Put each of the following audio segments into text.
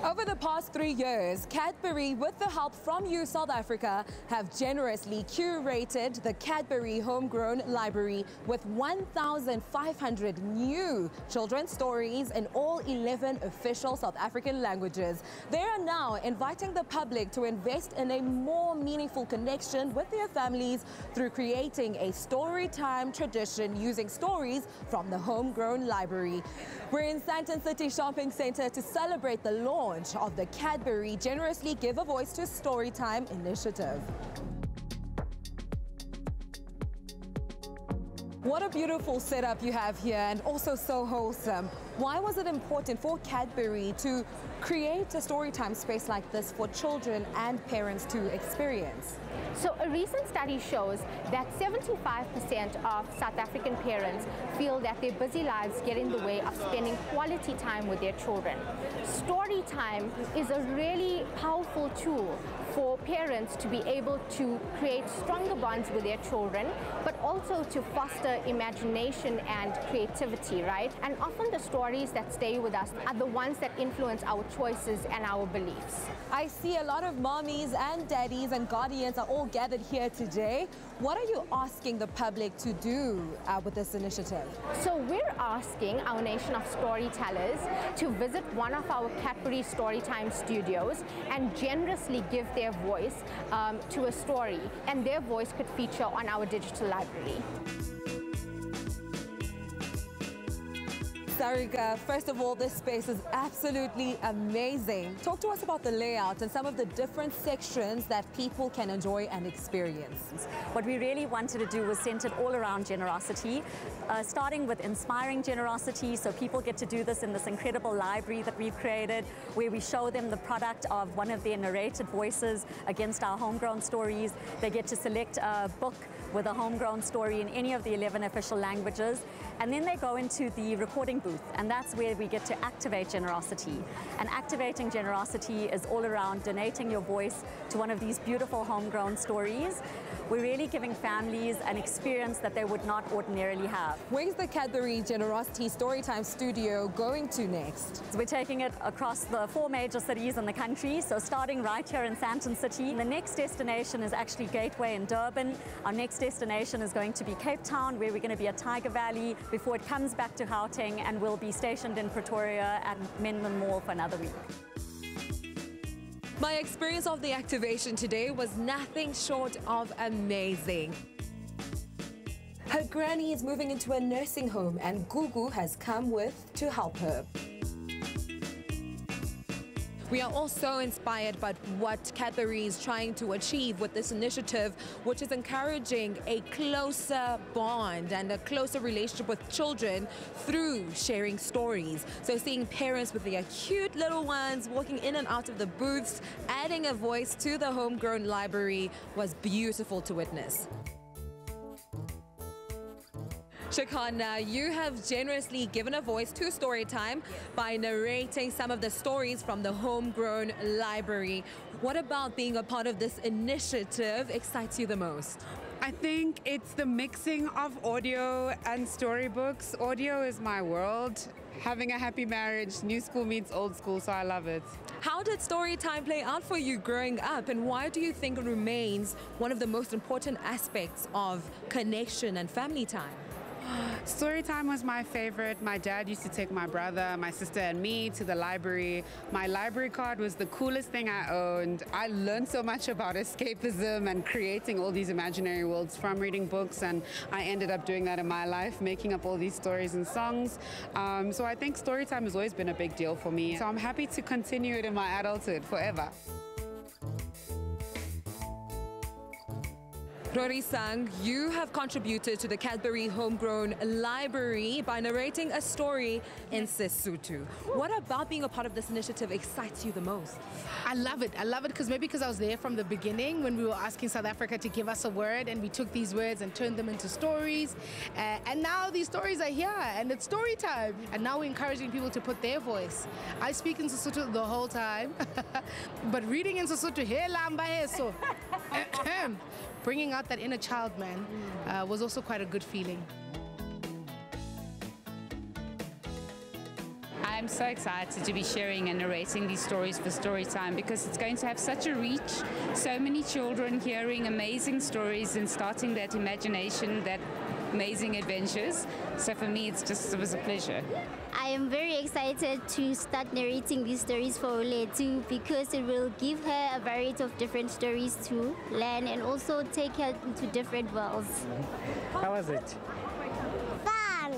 Over the past 3 years, Cadbury, with the help from you, South Africa, have generously curated the Cadbury Homegrown Library with 1,500 new children's stories in all 11 official South African languages. They are now inviting the public to invest in a more meaningful connection with their families through creating a Storytime tradition using stories from the Homegrown Library. We're in Sandton City Shopping Centre to celebrate the launch of the Cadbury Generously Give a Voice to Storytime initiative. What a beautiful setup you have here, and also so wholesome. Why was it important for Cadbury to create a Storytime space like this for children and parents to experience? So a recent study shows that 75% of South African parents feel that their busy lives get in the way of spending quality time with their children. Storytime is a really powerful tool for parents to be able to create stronger bonds with their children, but also to foster imagination and creativity, right? And often the stories that stay with us are the ones that influence our choices and our beliefs. I see a lot of mommies and daddies and guardians are all gathered here today. What are you asking the public to do with this initiative? So we're asking our nation of storytellers to visit one of our Cadbury Storytime studios and generously give their voice to a story, and their voice could feature on our digital library. Sarika, first of all, this space is absolutely amazing. Talk to us about the layout and some of the different sections that people can enjoy and experience. What we really wanted to do was centered all around generosity, starting with inspiring generosity, so people get to do this in this incredible library that we've created, where we show them the product of one of their narrated voices against our homegrown stories. They get to select a book with a homegrown story in any of the 11 official languages, and then they go into the recording booth, and that's where we get to activate generosity. And activating generosity is all around donating your voice to one of these beautiful homegrown stories. We're really giving families an experience that they would not ordinarily have. Where's the Cadbury Generosity Storytime Studio going to next? So we're taking it across the 4 major cities in the country, so starting right here in Sandton City. The next destination is actually Gateway in Durban. Our next destination is going to be Cape Town, where we're going to be at Tiger Valley before it comes back to Gauteng, and we'll be stationed in Pretoria at Menlyn Mall for another week. My experience of the activation today was nothing short of amazing. Her granny is moving into a nursing home, and Gugu has come with to help her. We are also inspired by what Cadbury is trying to achieve with this initiative, which is encouraging a closer bond and a closer relationship with children through sharing stories. So seeing parents with their cute little ones walking in and out of the booths, adding a voice to the homegrown library was beautiful to witness. Shakana, you have generously given a voice to Storytime by narrating some of the stories from the Homegrown Library. What about being a part of this initiative excites you the most? I think it's the mixing of audio and storybooks. Audio is my world. Having a happy marriage, new school meets old school, so I love it. How did Storytime play out for you growing up, and why do you think it remains one of the most important aspects of connection and family time? Storytime was my favorite. My dad used to take my brother, my sister, and me to the library. My library card was the coolest thing I owned. I learned so much about escapism and creating all these imaginary worlds from reading books, and I ended up doing that in my life, making up all these stories and songs. So I think Storytime has always been a big deal for me. So I'm happy to continue it in my adulthood forever. Rory Sang, you have contributed to the Cadbury Homegrown Library by narrating a story in Sesotho. What about being a part of this initiative excites you the most? I love it. I love it because maybe because I was there from the beginning when we were asking South Africa to give us a word, and we took these words and turned them into stories. And now these stories are here, and it's story time. And now we're encouraging people to put their voice. I speak in Sesotho the whole time, but reading in Sesotho, so bringing out that inner child, man, was also quite a good feeling. I'm so excited to be sharing and narrating these stories for Storytime because it's going to have such a reach. So many children hearing amazing stories and starting that imagination, that amazing adventures. So for me, it was a pleasure. I am very excited to start narrating these stories for Ole too because it will give her a variety of different stories to learn and also take her into different worlds. How was it? Fun!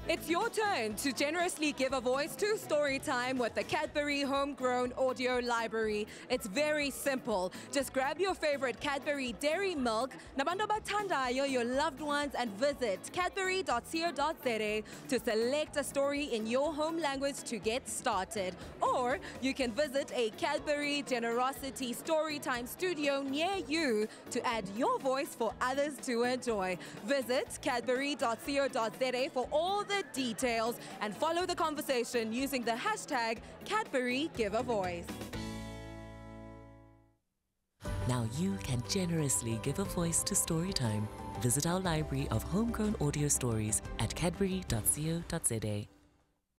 It's your turn to generously give a voice to Storytime with the Cadbury Homegrown Audio Library. It's very simple. Just grab your favorite Cadbury dairy milk, nabantu bathandayo, your loved ones, and visit cadbury.co.za to select a story in your home language to get started. Or you can visit a Cadbury Generosity Storytime studio near you to add your voice for others to enjoy. Visit cadbury.co.za for all the details and follow the conversation using the hashtag #CadburyGiveAVoice. Now you can generously give a voice to Storytime. Visit our library of homegrown audio stories at cadbury.co.za.